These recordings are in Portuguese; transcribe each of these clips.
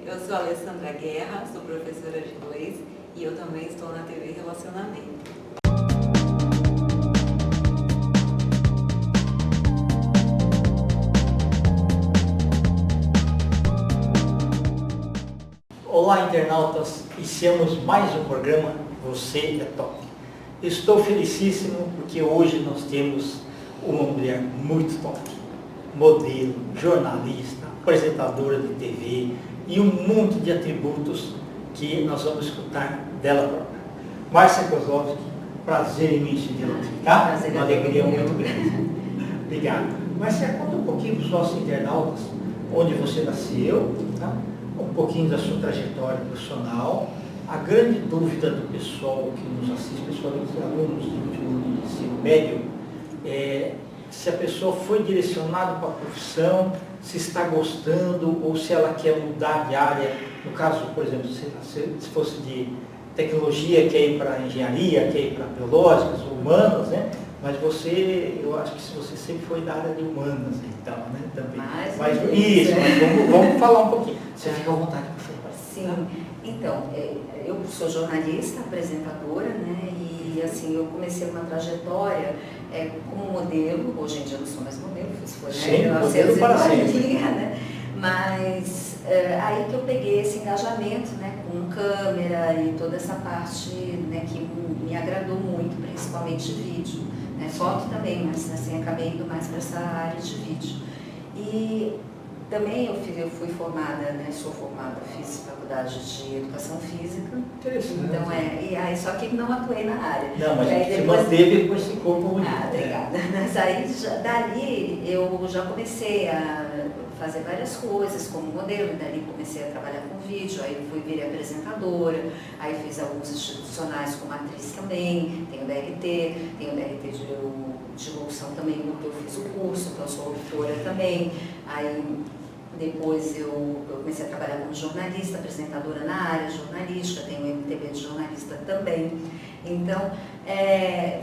Eu sou a Alessandra Guerra, sou professora de inglês e eu também estou na TV Relacionamento. Olá, internautas, iniciamos mais um programa Você é Top. Estou felicíssimo porque hoje nós temos uma mulher muito top, modelo, jornalista, apresentadora de TV e um monte de atributos que nós vamos escutar dela própria. Márcia Kozlovski, prazer imenso de ela, tá? Prazer, uma alegria muito grande. Obrigado. Márcia, conta um pouquinho para os nossos internautas onde você nasceu, tá? Um pouquinho da sua trajetória profissional. A grande dúvida do pessoal que nos assiste, principalmente alunos de ensino médio, é se a pessoa foi direcionada para a profissão, se está gostando ou se ela quer mudar de área. No caso, por exemplo, se fosse de tecnologia, quer ir para engenharia, quer ir para biológicas, humanas, né? Mas você, eu acho que você sempre foi da área de humanas, então, né? Também. Mas vamos falar um pouquinho. Você fica à vontade, por favor. Sim, então, eu sou jornalista, apresentadora, né? E assim, eu comecei uma trajetória como modelo. Hoje em dia eu não sou mais modelo, isso foi, Sim, né? modelo para sempre. Né? Mas aí que eu peguei esse engajamento, né, com câmera e toda essa parte, né, que me agradou muito, principalmente vídeo, né, foto também, mas assim, acabei indo mais para essa área de vídeo. E também eu fui formada, né, sou formada, fiz faculdade de educação física. Interessante. Então e aí só que não atuei na área. Não, mas aí, você manteve com esse corpo bonito. Obrigada. Mas aí dali eu já comecei a fazer várias coisas como modelo, dali comecei a trabalhar com vídeo, aí virei apresentadora, aí fiz alguns institucionais como atriz também, tenho DRT, de locução também, porque eu fiz o curso, então eu sou auditora também. Aí depois eu comecei a trabalhar como jornalista, apresentadora na área jornalística, tenho MTB de jornalista também. Então,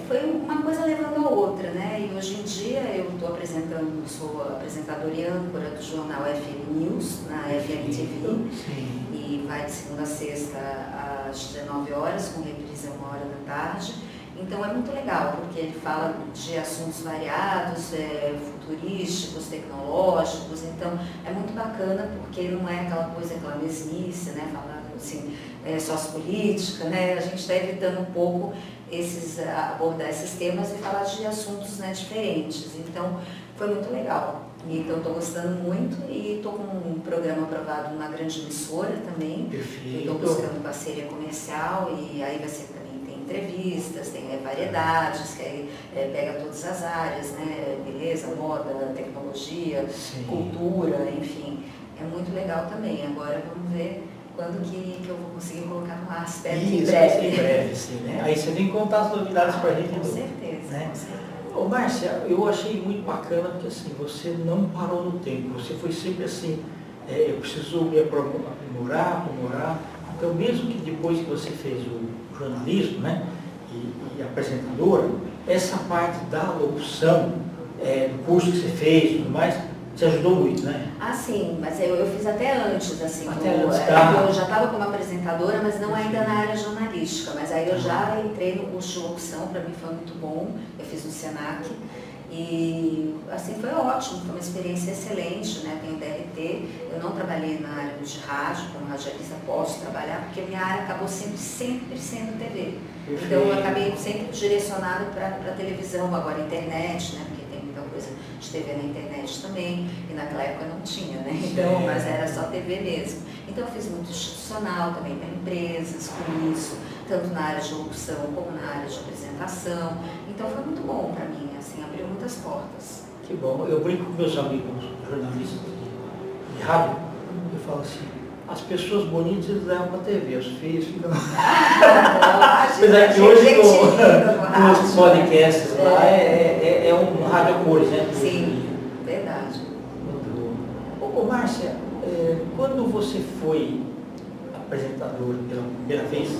foi uma coisa levando a outra, né? E hoje em dia eu estou apresentando, sou apresentadora e âncora do jornal FM News, na FM TV, e vai de segunda a sexta às 19 horas, com reprise a 1h da tarde. Então é muito legal, porque ele fala de assuntos variados, futurísticos, tecnológicos, então é muito bacana, porque não é aquela coisa, aquela mesmice, né, falar assim, sociopolítica, né, a gente está evitando um pouco abordar esses temas e falar de assuntos, né, diferentes, então foi muito legal. Então estou gostando muito e estou com um programa aprovado numa grande emissora também. Perfeito. Estou buscando parceria comercial e aí vai ser entrevistas, tem variedades, que aí pega todas as áreas, né? Beleza, moda, tecnologia, sim, cultura, enfim. É muito legal também. Agora vamos ver quando que eu vou conseguir colocar no ar, espero que em breve. Em breve, sim, né? Aí você vem contar as novidades para a gente. Com certeza, né? Com certeza. Ô, Márcia, eu achei muito bacana porque assim, você não parou no tempo, você foi sempre assim, eu preciso me aprimorar. Então, mesmo que depois que você fez o jornalismo, né, e apresentadora, essa parte da locução, do curso que você fez e tudo mais, te ajudou muito, né? Ah, sim, mas eu fiz até antes, assim, eu já estava como apresentadora, mas não ainda na área jornalística, mas aí eu já entrei no curso de locução, para mim foi muito bom, eu fiz no Senac, e assim foi ótimo, foi uma experiência excelente, né? Tenho DRT, eu não trabalhei na área de rádio, como radialista posso trabalhar, porque minha área acabou sempre sendo TV. Perfeito. Então eu acabei sempre direcionada para a televisão, agora internet, né? Porque tem muita coisa de TV na internet também, e naquela época não tinha, né? Então, mas era só TV mesmo. Então eu fiz muito institucional também para empresas, com isso, tanto na área de locução como na área de apresentação. Então foi muito bom para mim, assim, abriu muitas portas. Que bom. Eu brinco com meus amigos jornalistas de rádio, eu falo assim, as pessoas bonitas eles levam para a TV, os feios ficam... Apesar que hoje com os podcasts lá é um rádio a cores, né? Sim, verdade. Muito bom. Ô, Márcia, quando você foi apresentadora pela primeira vez,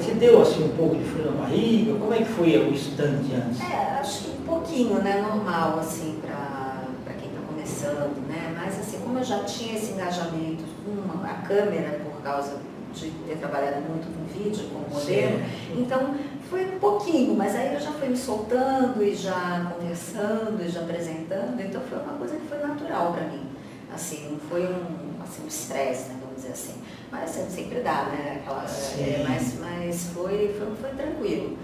te deu assim um pouco de frio na barriga? Como é que foi o instante antes? Acho que um pouquinho, né? Normal, assim, para quem está começando, né? Mas assim, como eu já tinha esse engajamento com a câmera, por causa de ter trabalhado muito com vídeo, como modelo. Sim. Então, foi um pouquinho, mas aí eu já fui me soltando e já conversando e já apresentando, então foi uma coisa que foi natural para mim. Assim, não foi um estresse, né, vamos dizer assim. Mas sempre dá, né? Mas foi tranquilo.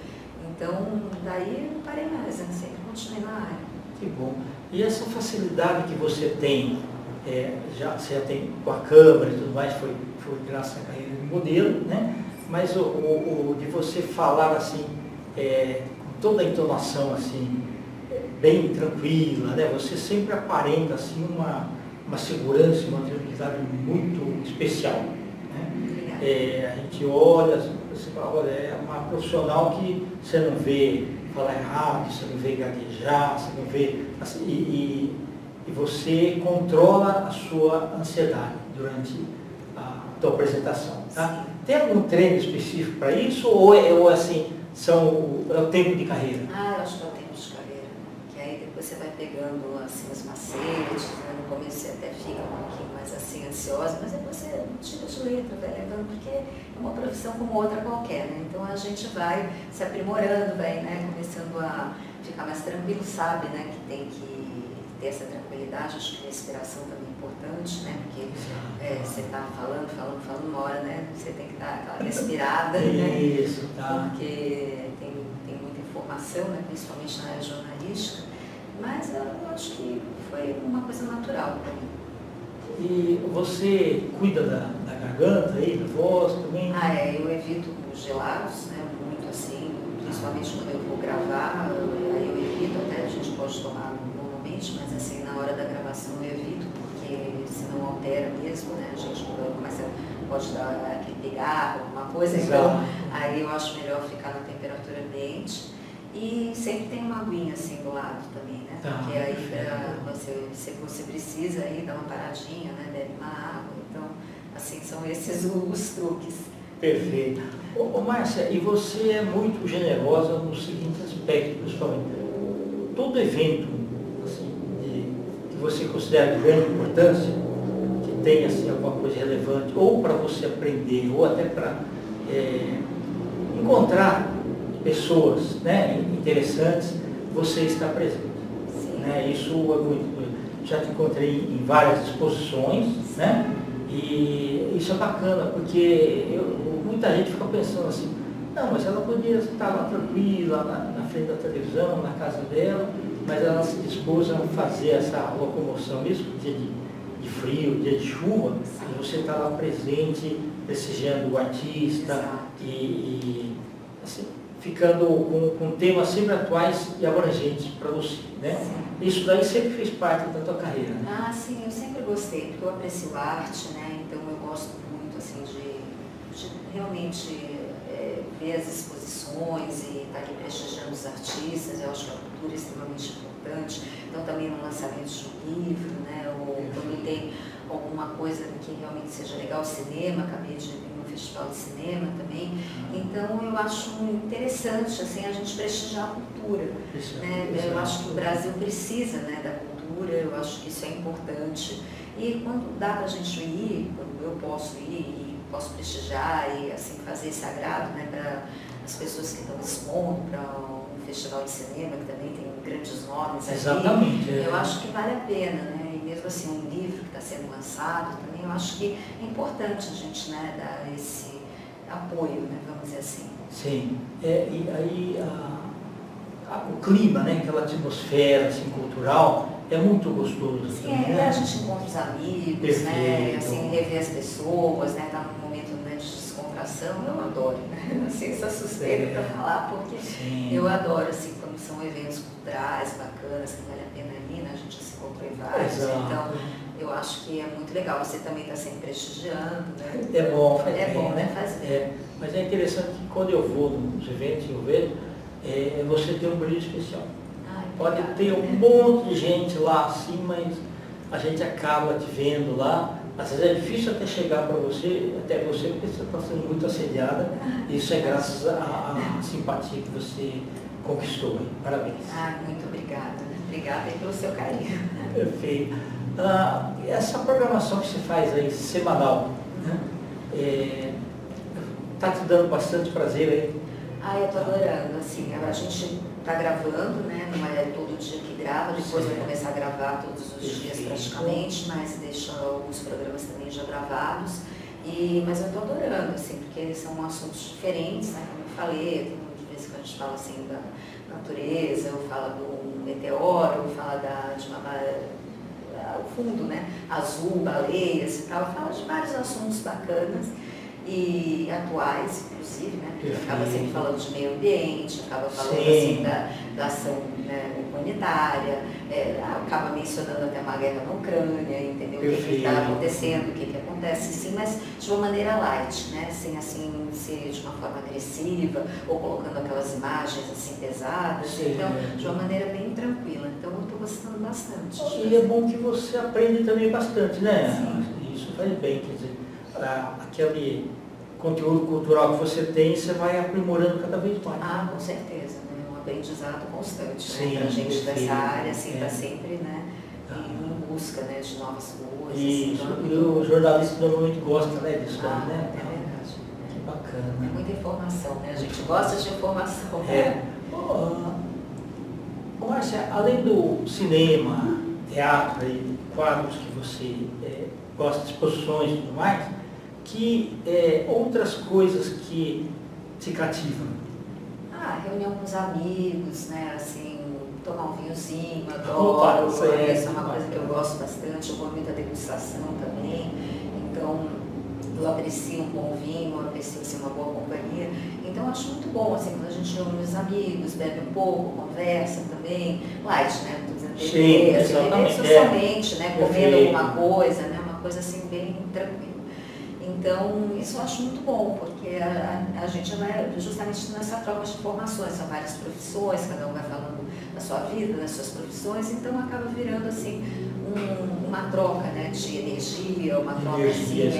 Então, daí eu não parei mais, né? Sempre continuei na área. Que bom. E essa facilidade que você tem, você já tem com a câmera e tudo mais, foi graças à carreira de modelo, né? Mas o de você falar assim, com toda a entonação assim, bem tranquila, né? Você sempre aparenta assim uma segurança, uma tranquilidade muito especial, né? A gente olha, você fala, olha, é uma profissional que você não vê falar errado, você não vê gaguejar, você não vê assim, e você controla a sua ansiedade durante a tua apresentação, tá? Tem algum treino específico para isso ou assim, é o tempo de carreira? Eu acho que é o tempo de carreira, que aí depois você vai pegando assim, os macetes, né? No começo você até fica um pouquinho mais assim, ansiosa, mas depois você tira de letra, vai levando, porque é uma profissão como outra qualquer, né? Então a gente vai se aprimorando, vai, né? Começando a ficar mais tranquilo, sabe, né? Que tem que ter essa tranquilidade, acho que a respiração também é importante, né? Porque você está falando, uma hora, né? Você tem que dar aquela respirada, né? Isso, tá. Porque tem muita informação, né? Principalmente na área jornalística, mas eu acho que foi uma coisa natural para mim. E você cuida da garganta aí, da voz também? Eu evito os gelados, né? Muito assim, principalmente quando eu vou gravar, aí eu evito, até a gente pode tomar normalmente, mas assim, na hora da gravação eu evito, porque senão altera mesmo, né? A gente pode dar aquele pigarro, alguma coisa, então aí eu acho melhor ficar na temperatura ambiente. E sempre tem uma aguinha assim do lado também, né? Porque aí se você precisa aí dar uma paradinha, né? Bebe uma água. Então, assim, são esses os truques. Perfeito. Márcia, e você é muito generosa no seguinte aspecto, principalmente. Todo evento assim, que você considera de grande importância, que tem assim, alguma coisa relevante, ou para você aprender, ou até para encontrar pessoas, né, interessantes, você está presente. Né? Isso é muito. Já te encontrei em várias exposições, né? E isso é bacana, porque muita gente fica pensando assim, não, mas ela podia estar lá tranquila, na frente da televisão, na casa dela, mas ela se dispôs a fazer essa locomoção, mesmo dia de frio, dia de chuva, e você está lá presente, prestigiando o artista e assim, ficando com temas sempre atuais e abrangentes para você, né? Sim. Isso daí sempre fez parte da tua carreira, né? Sim, eu sempre gostei, porque eu aprecio arte, né? Então eu gosto muito, assim, de realmente ver as exposições e estar aqui prestigiando os artistas. Eu acho que a cultura é extremamente importante. Então também no lançamento de um livro, né? Ou quando tem alguma coisa que realmente seja legal, cinema, acabei de ir no festival de cinema também. Então eu acho interessante assim, a gente prestigiar a cultura. Né? Eu acho que o Brasil precisa, né, da cultura, eu acho que isso é importante. E quando dá para a gente ir, quando eu posso ir e posso prestigiar e assim, fazer esse agrado, né, para as pessoas que estão expondo, para um festival de cinema que também tem grandes nomes aqui. Exatamente. Eu acho que vale a pena, né? Mesmo assim, um livro que está sendo lançado também, eu acho que é importante a gente, né, dar esse apoio, né, vamos dizer assim. Sim, e aí o clima, né, aquela atmosfera assim, cultural, é muito gostoso. Sim, também, né? A gente encontra os amigos, perfeito, né, assim, rever as pessoas, né, tá num momento, né, de descontração, eu adoro, né, assim, sou suspeita para falar, porque eu adoro, assim, quando são eventos culturais bacanas, que vale a pena ir, né, a gente se encontrou em vários, então eu acho que é muito legal, você também está sempre prestigiando, né? É bom, faz bem, bem, né? Faz bem. Mas é interessante que quando eu vou nos eventos, eu vejo, você tem um brilho especial. Pode ter um monte de gente lá assim, mas a gente acaba te vendo lá. Às vezes é difícil até chegar para você, até você, porque você está sendo muito assediada. Isso é graças à simpatia que você conquistou. Parabéns. Muito obrigada. Obrigada pelo seu carinho. Perfeito. Essa programação que você faz aí, semanal, né? Tá te dando bastante prazer aí? Eu tô adorando, assim, a gente tá gravando, né? Não é todo dia que grava, depois vai começar a gravar todos os dias praticamente, mas deixa alguns programas também já gravados. Mas eu tô adorando, assim, porque são assuntos diferentes, né? Como eu falei, de vez em quando a gente fala assim da natureza, eu falo do meteoro, eu falo o fundo, né? Azul, baleias e tal, eu falo de vários assuntos bacanas e atuais, inclusive, né? Porque acaba sempre falando de meio ambiente, acaba falando assim da ação, né, humanitária, acaba mencionando até uma guerra na Ucrânia, entendeu? O que está acontecendo, o que acontece, sim, mas de uma maneira light, né? Sem assim ser de uma forma agressiva ou colocando aquelas imagens assim pesadas, então de uma maneira bem tranquila. Então eu estou gostando bastante. E é bom que você aprende também bastante, né? Sim. Isso faz bem, quer dizer, aquele conteúdo cultural que você tem, você vai aprimorando cada vez mais. Com certeza, né? Um aprendizado constante, Sim, né? Para a gente dessa área, assim, é. está sempre, né? Em busca, né, de novas coisas. Isso, assim, e o jornalista normalmente gosta, né, disso, né? É verdade. Que bacana. É muita informação, né? A gente gosta de informação. Márcia, além do cinema, teatro e quadros que você gosta de exposições e tudo mais, que outras coisas que te cativam? Reunião com os amigos, né? Assim, tomar um vinhozinho, adoro. Isso é uma coisa que eu gosto bastante. Eu vou muita degustação também. Então, eu aprecio um bom vinho, eu aprecio assim, uma boa companhia. Então, eu acho muito bom, assim, quando a gente reúne os amigos, bebe um pouco, conversa também. Light, né? Não estou dizendo beber socialmente, né? Comendo alguma coisa, né? Uma coisa assim, bem tranquila. Então, isso eu acho muito bom, porque a gente vai justamente nessa troca de informações, são várias profissões, cada um vai falando da sua vida, das suas profissões, então acaba virando assim uma troca, né, de energia, uma troca assim,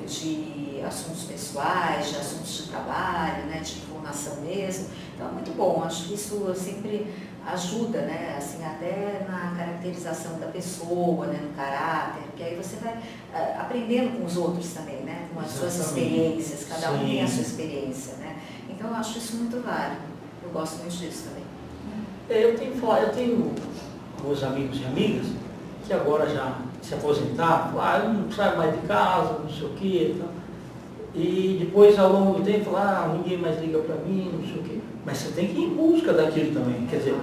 de assuntos pessoais, de assuntos de trabalho, né, de informação mesmo. Então é muito bom, acho que isso sempre ajuda, né, assim, até na caracterização da pessoa, né, no caráter, porque aí você vai aprendendo com os outros também, né, com as suas experiências, cada um tem a sua experiência, né. Então eu acho isso muito válido, eu gosto muito disso também. Eu tenho alguns amigos e amigas que agora já se aposentaram, falaram, eu não saio mais de casa, não sei o quê, e depois ao longo do tempo falaram, ninguém mais liga para mim, não sei o quê. Mas você tem que ir em busca daquilo também, quer dizer,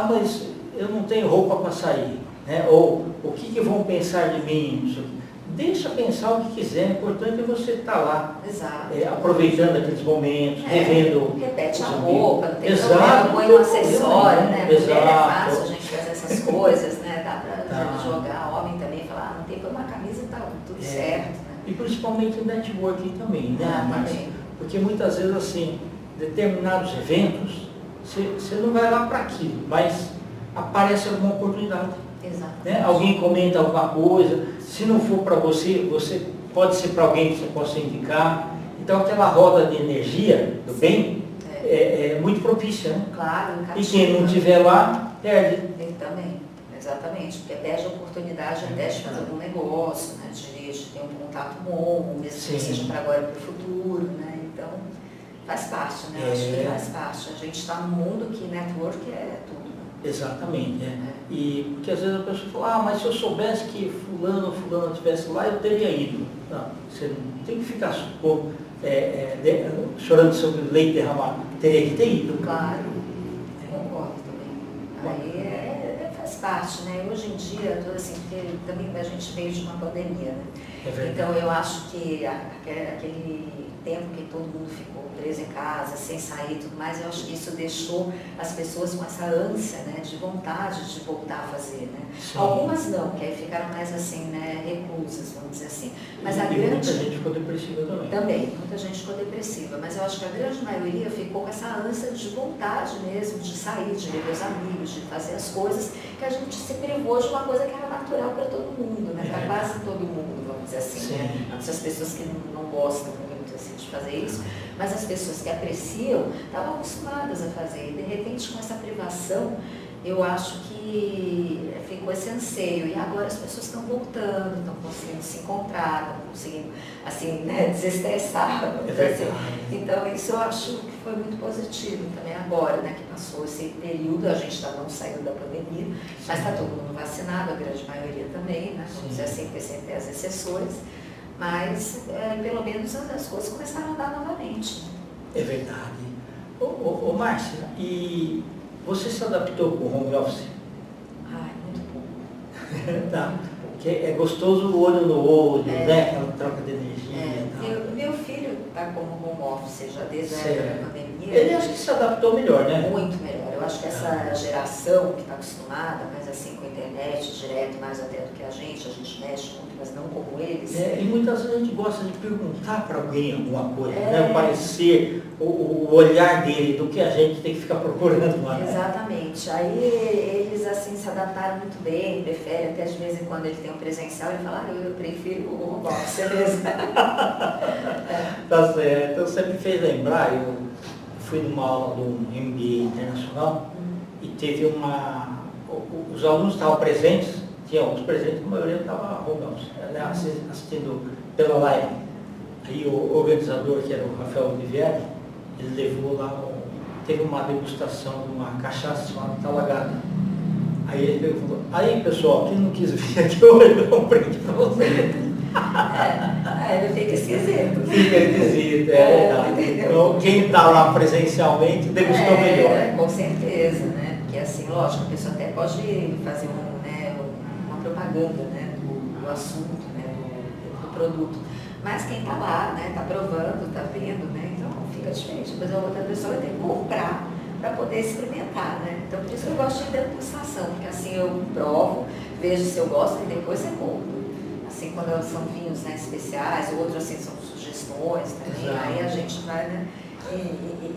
mas eu não tenho roupa para sair, né? Ou o que vão pensar de mim, não sei o quê. Deixa pensar o que quiser, o importante é você estar lá, aproveitando aqueles momentos, revendo. Repete a roupa, não tem problema, põe um acessório, né? Mulher é fácil a gente fazer essas coisas, né? Dá para jogar, homem também falar, não tem que pôr uma camisa e tá tudo certo. Né? E principalmente o networking também, né? Porque muitas vezes assim, determinados eventos, você não vai lá para aquilo, mas aparece alguma oportunidade. Né? Alguém comenta alguma coisa, se não for para você, pode ser para alguém que você possa indicar. Então aquela roda de energia do bem é muito propícia, né? Claro, e quem não estiver lá, perde. Ele também, exatamente, porque perde a oportunidade até de fazer algum negócio, né? de ter um contato bom, mesmo que seja para agora, para o futuro, né? Então faz parte, né? Acho que faz parte. A gente está num mundo que network é tudo. Exatamente, E porque às vezes a pessoa fala, mas se eu soubesse que fulano estivesse lá, eu teria ido. Não, você não tem que ficar chorando sobre leite derramado. Teria que ter ido. Claro, concordo também. Aí faz parte, né? Hoje em dia, assim, porque também a gente veio de uma pandemia, né? Então eu acho que aquele tempo que todo mundo ficou preso em casa, sem sair e tudo mais, eu acho que isso deixou as pessoas com essa ânsia, né, de vontade de voltar a fazer, né? Algumas não, que aí ficaram mais assim, né, reclusas, vamos dizer assim. Mas muita gente ficou depressiva também. Também, muita gente ficou depressiva, mas eu acho que a grande maioria ficou com essa ânsia de vontade mesmo, de sair, de ver os amigos, de fazer as coisas, que a gente se privou de uma coisa que era natural para todo mundo, né? Para quase todo mundo, vamos dizer assim, né? Essas pessoas que não gostam muito assim, de fazer isso, mas as pessoas que apreciam estavam acostumadas a fazer, e de repente com essa privação eu acho que ficou esse anseio. E agora as pessoas estão voltando, estão conseguindo se encontrar, estão conseguindo, assim, né, desestressar. Assim. Então, isso eu acho que foi muito positivo também agora, né, que passou esse período, a gente ainda não saiu da pandemia, mas está todo mundo vacinado, a grande maioria também, né, vamos dizer assim, sem ter as exceções, mas pelo menos as coisas começaram a andar novamente. É verdade. Ô Márcia, e você se adaptou com o home office? Ai, muito bom. Tá. Que é gostoso o olho no olho, né? Aquela troca de energia. Meu filho está como home office já desde a época da pandemia. Ele acho que se adaptou melhor, né? Muito melhor. Eu acho que essa geração que está acostumada, mas assim com a internet direto, mais até do que a gente mexe muito, mas não como eles. E muitas vezes a gente gosta de perguntar para alguém alguma coisa, né? O parecer, o olhar dele, do que a gente tem que ficar procurando lá. Né? Exatamente. Aí eles assim se adaptaram muito bem, preferem, até de vez em quando ele tem um presencial, ele fala, eu prefiro o home office mesmo. Tá certo. Você me fez lembrar, eu fui numa aula do MBA Internacional e teve os alunos estavam presentes, tinha alguns presentes, a maioria estava home office, né, assistindo pela live. Aí o organizador, que era o Rafael Olivieri, ele levou lá, teve uma degustação de uma cachaça chamada Talagada. Aí ele pegou e falou, aí pessoal, quem não quis vir aqui hoje, eu dou um brinde para você. Ele fica esquisito. Fica esquisito, verdade. Então, quem está lá presencialmente degustou melhor. Com certeza, né? Porque assim, lógico, a pessoa até pode fazer uma propaganda, né, do assunto, né, do produto. Mas quem está lá, né, está provando, está vendo, né? Então fica diferente. Depois a outra pessoa vai ter que comprar para poder experimentar, né? Então por isso que eu gosto de degustação, porque assim eu provo, vejo se eu gosto e depois eu compro. Assim, quando são vinhos, né, especiais, ou outros assim são sugestões também, aí a gente vai, né,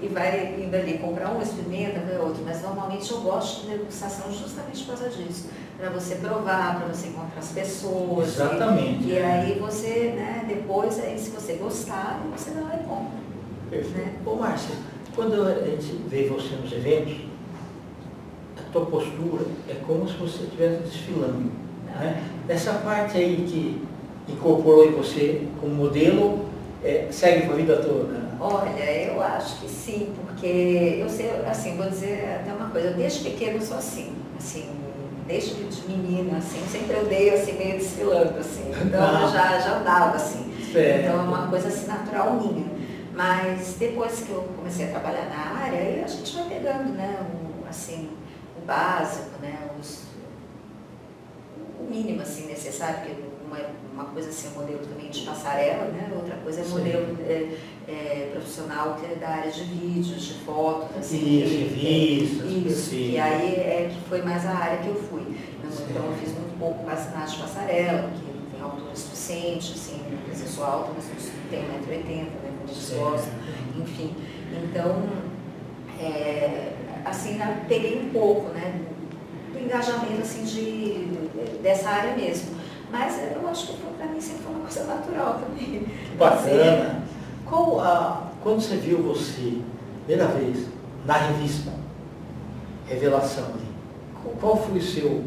e vai indo ali comprar um, experimenta, vê outro, mas normalmente eu gosto de degustação justamente por causa disso, para você provar, para você encontrar as pessoas. Exatamente. E aí você, né, depois, aí, se você gostar, você vai lá e compra. Perfeito. Né? Ô Márcia, quando a gente vê você nos eventos, a tua postura é como se você estivesse desfilando. Né? Essa parte aí que incorporou em você como modelo, segue com a vida toda? Olha, eu acho que sim, porque eu sei, assim, vou dizer até uma coisa, eu desde pequeno sou assim, desde de menina, assim, sempre andei assim, meio desfilando, assim, então eu já andava assim, então é uma coisa assim natural minha. Mas depois que eu comecei a trabalhar na área, aí a gente vai pegando, né, o básico, né, o mínimo assim, necessário, porque uma coisa assim, um modelo também de passarela, né, outra coisa é modelo profissional que é da área de vídeos, de fotos, assim. Isso, e aí que foi mais a área que eu fui. Então eu fiz muito pouco na de passarela, porque não tem altura suficiente, assim, eu sou alta, mas não tenho 1,80 m, né, como eles gostam, enfim. Então, assim, peguei um pouco, né, do engajamento, assim, dessa área mesmo. Mas eu acho que para mim sempre foi uma coisa natural também. Bacana. Quando você viu você, primeira vez, na revista Revelação, qual foi o seu...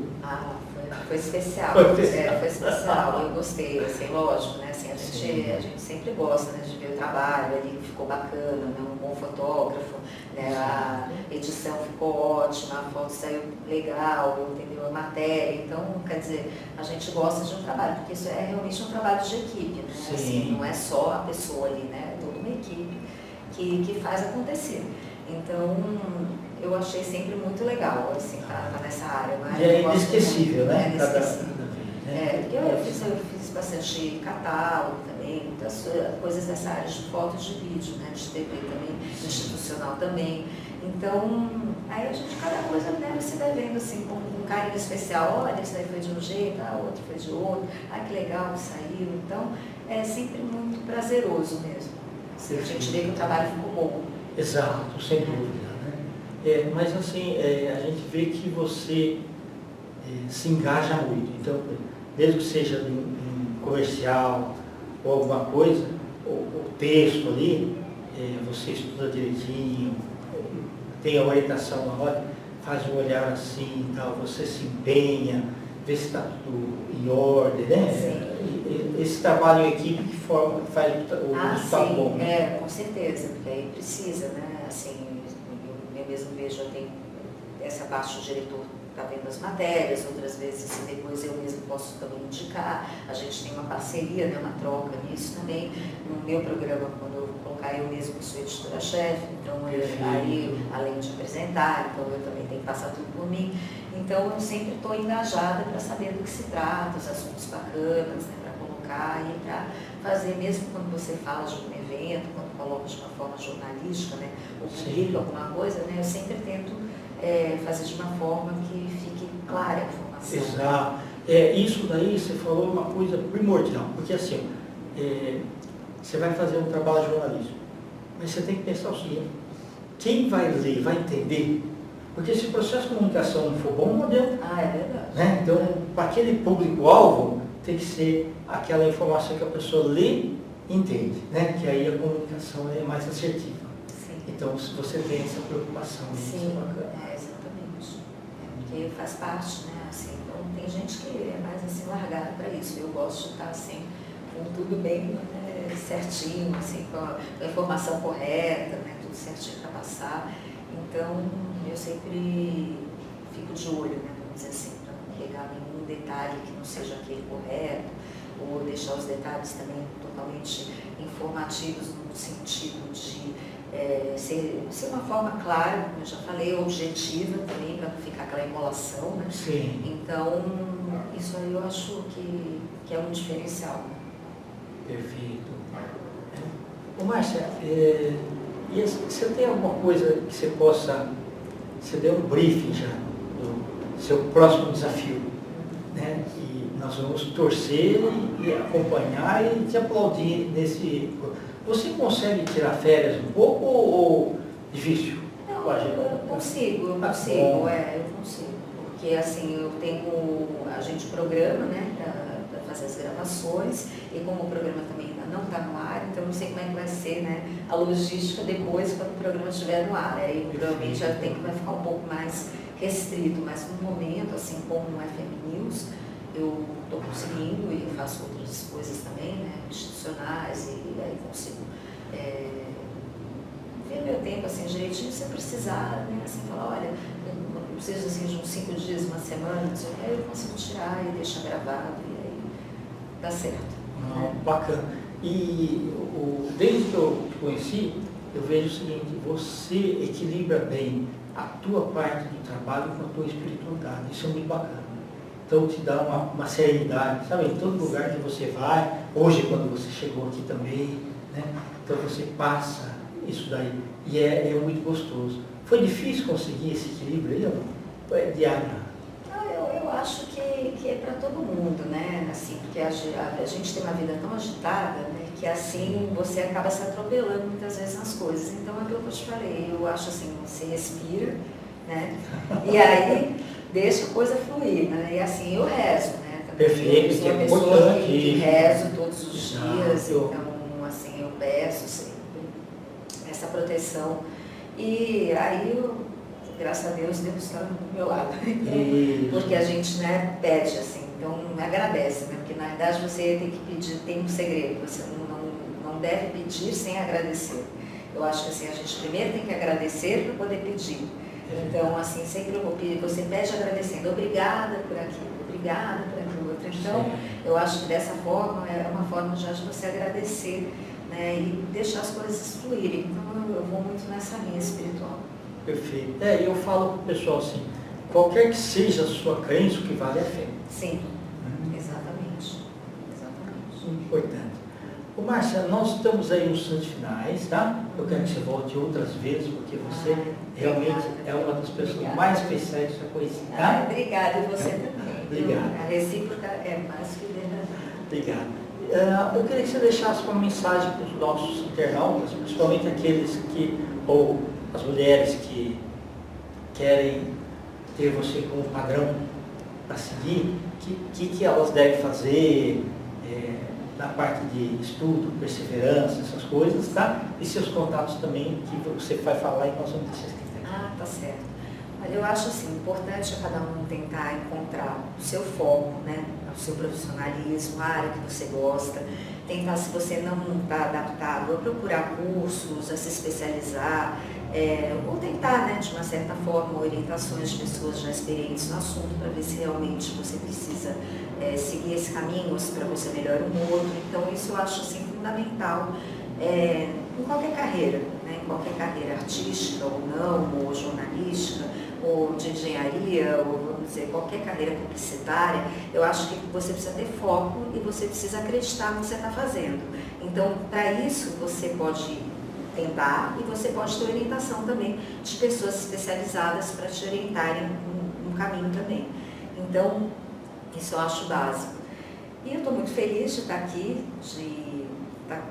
Foi especial. Foi especial. Foi especial, eu gostei, assim, lógico, né? Assim, a gente sempre gosta, né, de ver o trabalho ali, ficou bacana, né, um bom fotógrafo, né, a edição ficou ótima, a foto saiu legal, entendeu? A matéria, então, quer dizer, a gente gosta de um trabalho, porque isso é realmente um trabalho de equipe, né? Assim, não é só a pessoa ali, né? É toda uma equipe que faz acontecer. Então, eu achei sempre muito legal, assim, tá nessa área. Mas é inesquecível, né? É inesquecível. Porque eu fiz bastante catálogo também, muitas coisas dessa área de foto e de vídeo, né? De TV também, institucional também. Então, aí a gente, cada coisa, né, você vai vendo assim, com um carinho especial, olha, esse daí foi de um jeito, a outra foi de outro, que legal que saiu. Então, é sempre muito prazeroso mesmo. Assim, a gente vê que o trabalho ficou bom. Exato, sem dúvida. Né? Mas assim, a gente vê que você se engaja muito. Então, mesmo que seja um comercial ou alguma coisa, o texto ali, você estuda direitinho, tem a orientação na hora, faz um olhar assim e tal, você se empenha, vê se está tudo em ordem, né? Sim. Esse trabalho em equipe que faz o resultado bom. Com certeza, porque aí precisa, né? Assim, eu mesmo vejo, eu tenho essa parte do diretor está vendo as matérias, outras vezes depois eu mesmo posso também indicar, a gente tem uma parceria, né, uma troca nisso também. No meu programa, quando eu vou colocar, eu mesmo sou editora-chefe, então aí, além de apresentar, então eu também tenho que passar tudo por mim. Então eu sempre estou engajada para saber do que se trata, os assuntos bacanas, né, para colocar e para fazer, mesmo quando você fala de um evento, quando coloca de uma forma jornalística, né, ou publica alguma coisa, né, eu sempre tento fazer de uma forma que fique clara a informação. Exato. Isso daí você falou uma coisa primordial, porque assim, você vai fazer um trabalho de jornalismo, mas você tem que pensar o seguinte, quem vai ler, vai entender, porque se o processo de comunicação não for bom, não adianta. É verdade. Né? Então, para aquele público-alvo, tem que ser aquela informação que a pessoa lê e entende, né? Que aí a comunicação é mais assertiva. Sim. Então, se você tem essa preocupação, Sim, isso é bacana. Exatamente. Porque faz parte, né? Assim, então, tem gente que é mais assim, largada para isso. Eu gosto de estar assim, com tudo bem certinho, assim, com a informação correta, né? Tudo certinho para passar. Então, eu sempre fico de olho, né? Vamos dizer assim, para não pegar nenhum detalhe que não seja aquele correto, ou deixar os detalhes também totalmente informativos no sentido de ser uma forma clara, como eu já falei, objetiva também, para não ficar aquela emolação, né? Sim. Então, isso aí eu acho que é um diferencial. Perfeito. Ô Márcia, você tem alguma coisa que você possa, você deu um briefing já do seu próximo desafio, né? E nós vamos torcer e acompanhar e te aplaudir nesse... Você consegue tirar férias um pouco ou difícil? Não, eu consigo, eu consigo. Porque assim, a gente programa, né, para fazer as gravações, e como o programa também ainda não está no ar, então eu não sei como é que vai ser, né, a logística depois, quando o programa estiver no ar. Aí provavelmente vai ficar um pouco mais restrito, mas no momento, assim como no FM News, eu estou conseguindo e eu faço outras coisas também, né, institucionais, e aí consigo ver meu tempo assim direitinho, se eu precisar, né, assim, falar, olha, eu preciso assim, de uns 5 dias, uma semana, não sei o que, eu consigo tirar e deixar gravado, e aí dá certo. Não, bacana. E desde que eu te conheci, eu vejo o seguinte, você equilibra bem a tua parte do trabalho com a tua espiritualidade, isso é muito bacana. Então te dá uma serenidade, sabe, em todo lugar que você vai, hoje quando você chegou aqui também, né? Então você passa isso daí, e é muito gostoso. Foi difícil conseguir esse equilíbrio aí, ou não? É diário? Eu acho que é para todo mundo, né? Assim, porque a gente tem uma vida tão agitada, né? Que assim você acaba se atropelando muitas vezes nas coisas. Então é aquilo que eu te falei, eu acho assim, você respira, né? E aí deixa a coisa fluir, né? E assim, eu rezo, né? Também Perfeito, eu sou uma pessoa que rezo todos os dias, então assim, eu peço sempre essa proteção. E aí graças a Deus está do meu lado. Porque a gente, né, pede assim, então agradece, né? Porque na verdade você tem que pedir, tem um segredo, você não deve pedir sem agradecer. Eu acho que assim, a gente primeiro tem que agradecer para poder pedir. Então, assim, sempre eu vou pedir, você pede agradecendo, obrigada por aquilo, obrigada por aquilo outro. Então, eu acho que dessa forma é uma forma já de você agradecer, né, e deixar as coisas fluírem. Então, eu vou muito nessa linha espiritual. Perfeito. Eu falo para o pessoal assim, qualquer que seja a sua crença, o que vale é a fé. Sim, exatamente. Muito importante. Ô Márcia, nós estamos aí nos instantes finais, tá? Eu quero que você volte outras vezes, porque você realmente é uma das pessoas mais especiais que eu conheci, tá? Obrigada, e você também. Obrigado. A recíproca é mais que verdadeira. Obrigado. Eu queria que você deixasse uma mensagem para os nossos internautas, principalmente aqueles ou as mulheres que querem ter você como padrão para seguir, que elas devem fazer na parte de estudo, perseverança, essas coisas, tá? E seus contatos também, que você vai falar e nós vamos deixar. Tá certo. Olha, eu acho assim, importante é cada um tentar encontrar o seu foco, né? O seu profissionalismo, a área que você gosta, tentar, se você não está adaptado, a procurar cursos, a se especializar, ou tentar, né, de uma certa forma, orientações de pessoas já experientes no assunto, para ver se realmente você precisa seguir esse caminho, ou se para você melhora um outro. Então, isso eu acho assim, fundamental em qualquer carreira, né, em qualquer carreira artística ou não, ou jornalística, ou de engenharia, ou vamos dizer, qualquer carreira publicitária. Eu acho que você precisa ter foco e você precisa acreditar no que você está fazendo. Então, para isso, você pode tentar e você pode ter orientação também de pessoas especializadas para te orientarem no caminho também. Então, isso eu acho básico. E eu estou muito feliz de estar aqui, de estar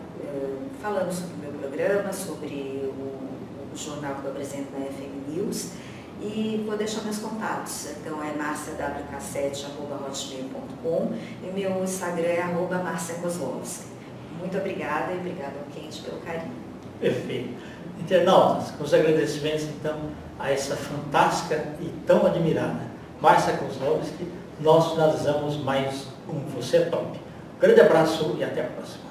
falando sobre o meu programa, sobre o jornal que eu apresento na FM News. E vou deixar meus contatos. Então é marciawk7@hotmail.com e meu Instagram é @marciakozlovski. Muito obrigada e obrigada ao Quente pelo carinho. Perfeito. Internautas, com os agradecimentos então a essa fantástica e tão admirada Márcia Kozlovski, nós finalizamos mais um Você é Top. Grande abraço e até a próxima.